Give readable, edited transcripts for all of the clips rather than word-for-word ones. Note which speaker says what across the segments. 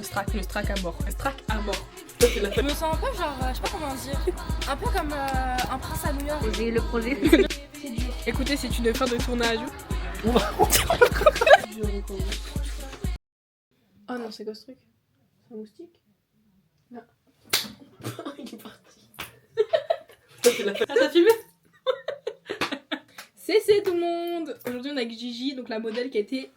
Speaker 1: Le strack à mort. Le strack à mort.
Speaker 2: Je me sens un peu genre, je sais pas comment dire, un peu comme un prince à New York.
Speaker 3: Projet, le projet.
Speaker 2: C'est dur.
Speaker 1: Écoutez, c'est une fin de tournage. Oh non, c'est quoi ce truc? C'est un moustique? Non. Il est parti. T'as filmé? C'est tout le monde. Aujourd'hui on est avec Gigi, donc la modèle qui a été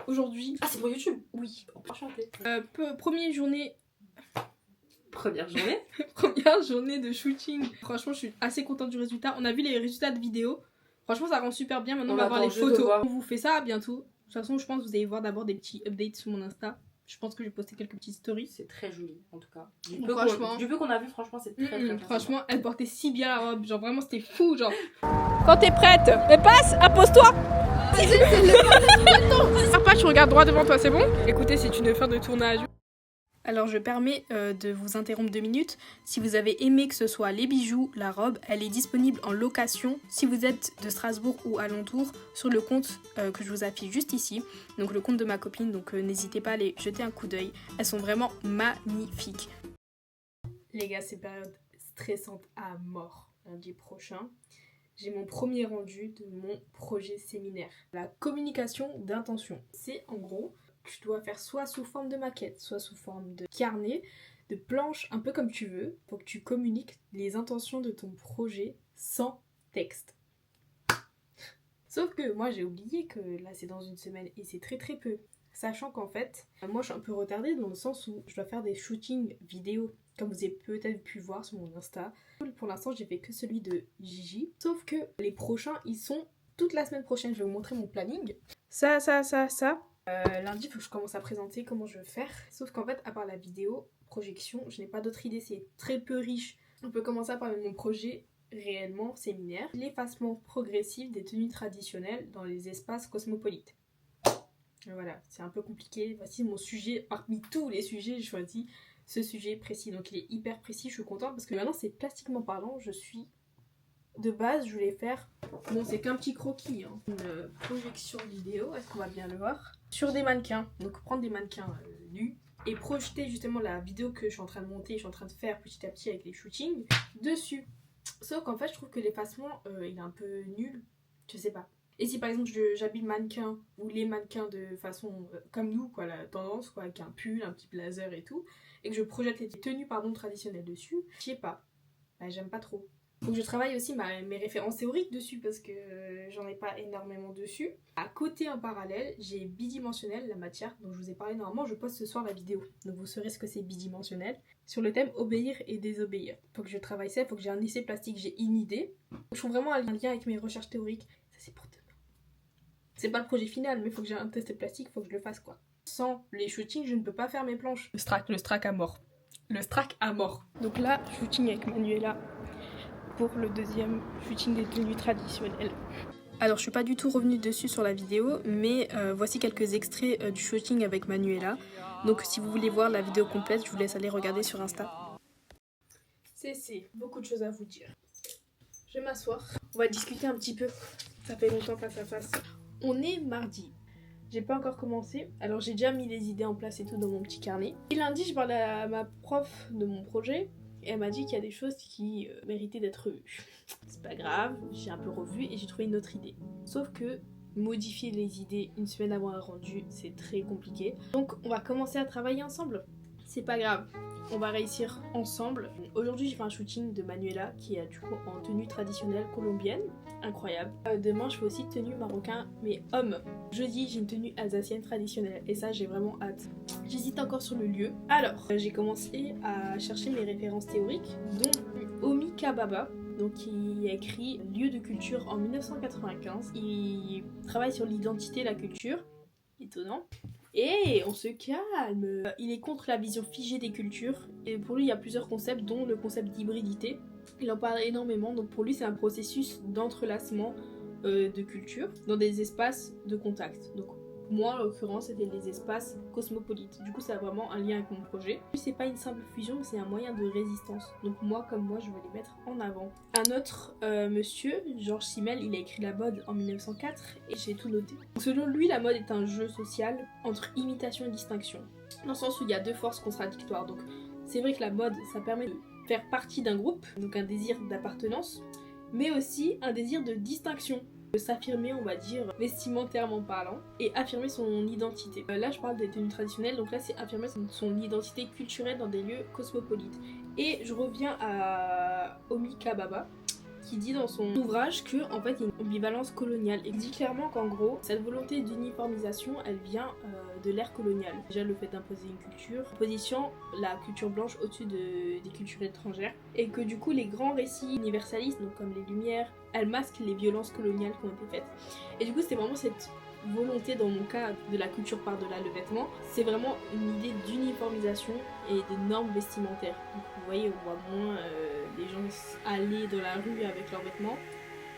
Speaker 1: aujourd'hui.
Speaker 3: Ah, c'est pour YouTube?
Speaker 1: Oui.
Speaker 3: Enchantée.
Speaker 1: Première journée.
Speaker 3: Première journée.
Speaker 1: Première journée de shooting. Franchement, je suis assez contente du résultat. On a vu les résultats de vidéo. Franchement, ça rend super bien. Maintenant, on va voir les photos. On vous fait ça bientôt. De toute façon, je pense que vous allez voir d'abord des petits updates sur mon Insta. Je pense que j'ai posté quelques petites stories.
Speaker 3: C'est très joli, en tout cas.
Speaker 1: Franchement,
Speaker 3: Du peu qu'on a vu, franchement, c'est très, très
Speaker 1: franchement, elle portait si bien la robe. Genre, vraiment, c'était fou. Genre, quand t'es prête, mais passe, impose-toi. Pas, tu regardes droit devant toi, c'est bon? Écoutez, c'est une fin de tournage. Alors je permets de vous interrompre 2 minutes. Si vous avez aimé que ce soit les bijoux, la robe, elle est disponible en location si vous êtes de Strasbourg ou alentour sur le compte que je vous affiche juste ici. Donc le compte de ma copine, donc n'hésitez pas à aller jeter un coup d'œil. Elles sont vraiment magnifiques. Les gars, c'est période stressante à mort. Lundi prochain, j'ai mon premier rendu de mon projet séminaire. La communication d'intention. C'est en gros... Tu dois faire soit sous forme de maquette, soit sous forme de carnet, de planche, un peu comme tu veux. Faut que tu communiques les intentions de ton projet sans texte. Sauf que moi j'ai oublié que là c'est dans une semaine et c'est très très peu. Sachant qu'en fait, moi je suis un peu retardée dans le sens où je dois faire des shootings vidéo, comme vous avez peut-être pu voir sur mon Insta. Pour l'instant j'ai fait que celui de Gigi. Sauf que les prochains ils sont toute la semaine prochaine. Je vais vous montrer mon planning. Ça. Lundi, il faut que je commence à présenter comment je veux faire. Sauf qu'en fait, à part la vidéo, projection, je n'ai pas d'autre idée. C'est très peu riche. On peut commencer par mon projet réellement séminaire. L'effacement progressif des tenues traditionnelles dans les espaces cosmopolites. Et voilà, c'est un peu compliqué. Voici mon sujet. Parmi tous les sujets, j'ai choisi ce sujet précis. Donc il est hyper précis, je suis contente parce que maintenant, c'est plastiquement parlant. De base, je voulais faire... Bon, c'est qu'un petit croquis, hein. Une projection vidéo, est-ce qu'on va bien le voir? Sur des mannequins. Donc prendre des mannequins nus et projeter justement la vidéo que je suis en train de monter, je suis en train de faire petit à petit avec les shootings, dessus. Sauf qu'en fait, je trouve que l'effacement, il est un peu nul. Je sais pas. Et si par exemple j'habille le mannequin ou les mannequins de façon comme nous, quoi, la tendance, quoi, avec un pull, un petit blazer et tout, et que je projette les tenues traditionnelles dessus, je sais pas. Bah, j'aime pas trop. Donc je travaille aussi mes références théoriques dessus parce que j'en ai pas énormément dessus. À côté en parallèle, j'ai bidimensionnel, la matière dont je vous ai parlé normalement, je poste ce soir la vidéo. Donc vous saurez ce que c'est bidimensionnel. Sur le thème obéir et désobéir. Faut que je travaille ça, faut que j'ai un essai plastique, j'ai une idée. Je trouve vraiment un lien avec mes recherches théoriques. Ça c'est pour demain. C'est pas le projet final, mais faut que j'ai un test plastique, faut que je le fasse quoi. Sans les shootings, je ne peux pas faire mes planches. Le strack à mort. Le strack à mort. Donc là, shooting avec Manuela. Pour le deuxième shooting des tenues traditionnelles. Alors je suis pas du tout revenue dessus sur la vidéo, mais voici quelques extraits du shooting avec Manuela. Donc si vous voulez voir la vidéo complète, je vous laisse aller regarder sur Insta. C'est beaucoup de choses à vous dire. Je vais m'asseoir. On va discuter un petit peu. Ça fait longtemps face à face. On est mardi. J'ai pas encore commencé, alors j'ai déjà mis les idées en place et tout dans mon petit carnet. Et lundi, je parlais à ma prof de mon projet. Et elle m'a dit qu'il y a des choses qui méritaient d'être revues. C'est pas grave, j'ai un peu revu et j'ai trouvé une autre idée. Sauf que modifier les idées une semaine avant un rendu, c'est très compliqué. Donc on va commencer à travailler ensemble. C'est pas grave, on va réussir ensemble. Aujourd'hui j'ai fait un shooting de Manuela qui est du coup en tenue traditionnelle colombienne. Incroyable. Demain je fais aussi tenue marocain mais homme. Jeudi j'ai une tenue alsacienne traditionnelle et ça j'ai vraiment hâte. J'hésite encore sur le lieu. Alors j'ai commencé à chercher mes références théoriques dont Omi Kababa. Donc il a écrit Lieu de culture en 1995. Il travaille sur l'identité et la culture. Étonnant. Et on se calme. Il est contre la vision figée des cultures. Et pour lui, il y a plusieurs concepts, dont le concept d'hybridité. Il en parle énormément. Donc pour lui, c'est un processus d'entrelacement de cultures dans des espaces de contact. Donc moi, en l'occurrence, c'était les espaces cosmopolites. Du coup, ça a vraiment un lien avec mon projet. C'est pas une simple fusion, c'est un moyen de résistance. Donc moi, comme moi, je veux les mettre en avant. Un autre monsieur, Georges Simmel, il a écrit La mode en 1904 et j'ai tout noté. Selon lui, la mode est un jeu social entre imitation et distinction. Dans le sens où il y a deux forces contradictoires. Donc c'est vrai que la mode, ça permet de faire partie d'un groupe, donc un désir d'appartenance, mais aussi un désir de distinction, de s'affirmer, on va dire, vestimentairement parlant, et affirmer son identité. Là, je parle des tenues traditionnelles, donc là, c'est affirmer son identité culturelle dans des lieux cosmopolites. Et je reviens à Homi Kababa, qui dit dans son ouvrage que en fait il y a une ambivalence coloniale. Il dit clairement qu'en gros, cette volonté d'uniformisation, elle vient de l'ère coloniale. Déjà le fait d'imposer une culture, positionnant la culture blanche au-dessus des cultures étrangères, et que du coup les grands récits universalistes, donc comme les Lumières, elles masquent les violences coloniales qui ont été faites. Et du coup c'est vraiment cette volonté dans mon cas de la culture par-delà le vêtement, c'est vraiment une idée d'uniformisation et de normes vestimentaires. Donc vous voyez, on voit moins les gens aller dans la rue avec leurs vêtements.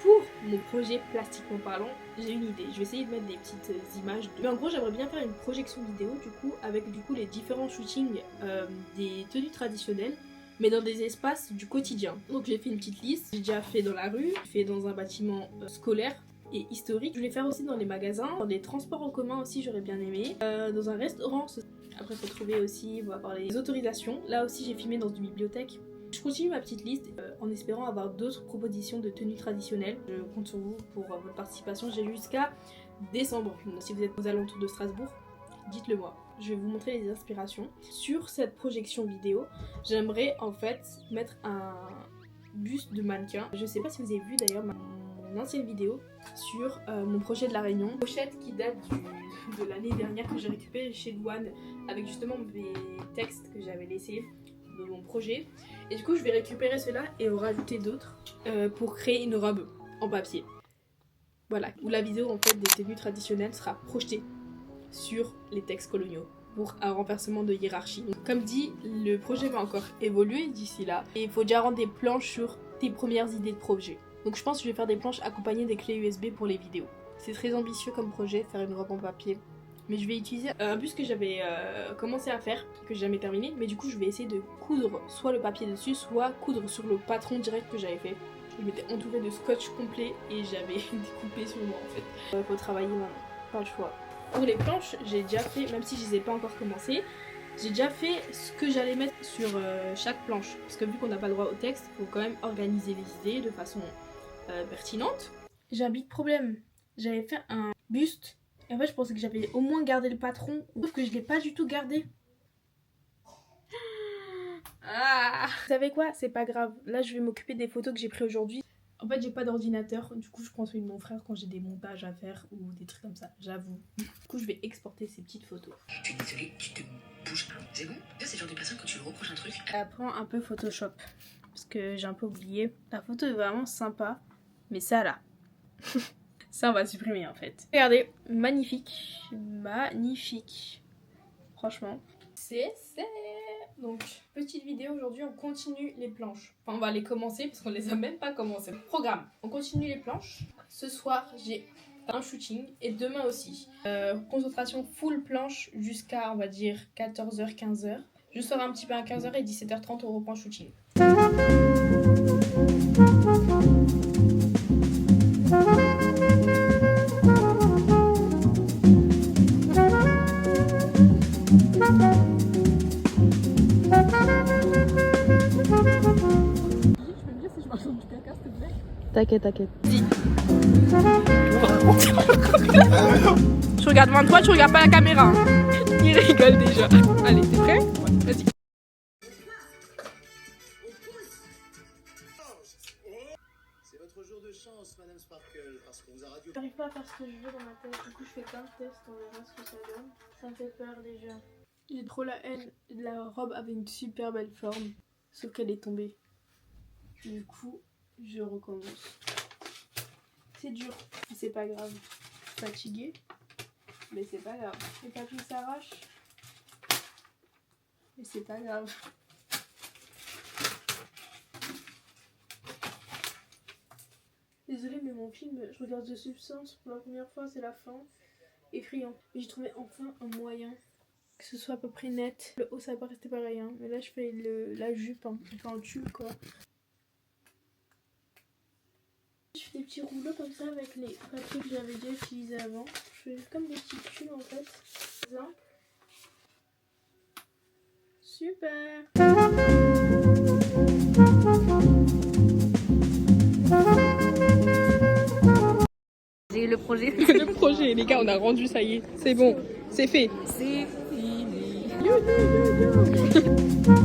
Speaker 1: Pour mon projet plastiquement parlant, j'ai une idée. Je vais essayer de mettre des petites images. Mais en gros, j'aimerais bien faire une projection vidéo du coup avec du coup les différents shootings des tenues traditionnelles, mais dans des espaces du quotidien. Donc j'ai fait une petite liste. J'ai déjà fait dans la rue, j'ai fait dans un bâtiment scolaire et historique. Je vais faire aussi dans les magasins, dans les transports en commun aussi, j'aurais bien aimé. Dans un restaurant. Après, faut trouver aussi, on va parler des autorisations. Là aussi, j'ai filmé dans une bibliothèque. Je continue ma petite liste en espérant avoir d'autres propositions de tenues traditionnelles. Je compte sur vous pour votre participation. J'ai jusqu'à décembre. Si vous êtes aux alentours de Strasbourg, dites-le moi. Je vais vous montrer les inspirations. Sur cette projection vidéo, j'aimerais en fait mettre un buste de mannequin. Je sais pas si vous avez vu d'ailleurs mon ancienne vidéo sur mon projet de la Réunion. Une pochette qui date de l'année dernière que j'ai récupérée chez Douane avec justement mes textes que j'avais laissés de mon projet. Et du coup, je vais récupérer cela et en rajouter d'autres pour créer une robe en papier. Voilà, où la vidéo en fait des tenues traditionnelles sera projetée sur les textes coloniaux pour un renversement de hiérarchie. Donc, comme dit, le projet va encore évoluer d'ici là et il faut déjà rendre des planches sur tes premières idées de projet. Donc je pense que je vais faire des planches accompagnées des clés USB pour les vidéos. C'est très ambitieux comme projet, faire une robe en papier. Mais je vais utiliser un buste que j'avais commencé à faire, que j'ai jamais terminé. Mais du coup, je vais essayer de coudre soit le papier dessus, soit coudre sur le patron direct que j'avais fait. Je m'étais entourée de scotch complet et j'avais découpé sur moi en fait. Faut travailler maintenant, pas le choix. Pour les planches, j'ai déjà fait, même si je les ai pas encore commencées, j'ai déjà fait ce que j'allais mettre sur chaque planche. Parce que vu qu'on n'a pas le droit au texte, il faut quand même organiser les idées de façon pertinente. J'ai un big problème. J'avais fait un buste. Et en fait, je pensais que j'avais au moins gardé le patron. Sauf que je l'ai pas du tout gardé. Ah. Vous savez quoi? C'est pas grave. Là, je vais m'occuper des photos que j'ai prises aujourd'hui. En fait, j'ai pas d'ordinateur. Du coup, je prends celui de mon frère quand j'ai des montages à faire ou des trucs comme ça. J'avoue. Du coup, je vais exporter ces petites photos.
Speaker 4: Je suis désolée, tu te bouges. C'est bon? C'est le genre de personne quand tu lui reproches un truc.
Speaker 1: Apprends un peu Photoshop. Parce que j'ai un peu oublié. La photo est vraiment sympa. Mais ça là. Ça, on va supprimer en fait. Regardez, magnifique. Magnifique. Franchement. C'est... Donc, petite vidéo aujourd'hui, on continue les planches. Enfin, on va les commencer parce qu'on les a même pas commencées. Programme. On continue les planches. Ce soir, j'ai un shooting et demain aussi. Concentration full planche jusqu'à, on va dire, 14h, 15h. Je sors un petit peu à 15h et 17h30, on reprend shooting. T'inquiète, t'inquiète. Tu regardes devant toi, tu regardes pas la caméra. Il rigole déjà. Allez, t'es prêt? Ouais, vas-y.
Speaker 5: C'est votre jour de chance, Madame Sparkle, parce qu'on vous a radio.
Speaker 1: J'arrive pas à faire ce que je veux dans ma tête. Du coup, je fais plein de tests, on verra ce que ça donne. Ça me fait peur déjà. J'ai trop la haine. La robe avait une super belle forme, sauf qu'elle est tombée. Du coup, je recommence. C'est dur, mais c'est pas grave. Fatiguée, mais c'est pas grave. Les papiers s'arrachent, mais c'est pas grave. Désolée, mais mon film, je regarde The Substance pour la première fois, c'est la fin. effrayant. J'ai trouvé enfin un moyen que ce soit à peu près net. Le haut ça va pas rester pareil hein. Mais là je fais la jupe un peu en tulle quoi. Je fais des petits rouleaux comme ça avec les papiers que j'avais déjà utilisés avant. Je fais comme des petits tulles en fait. Ça. Super.
Speaker 3: J'ai eu le projet.
Speaker 1: Le projet, les gars, on a rendu, ça y est. C'est bon, c'est fait.
Speaker 3: C'est fini.
Speaker 1: Yo, yo, yo, yo.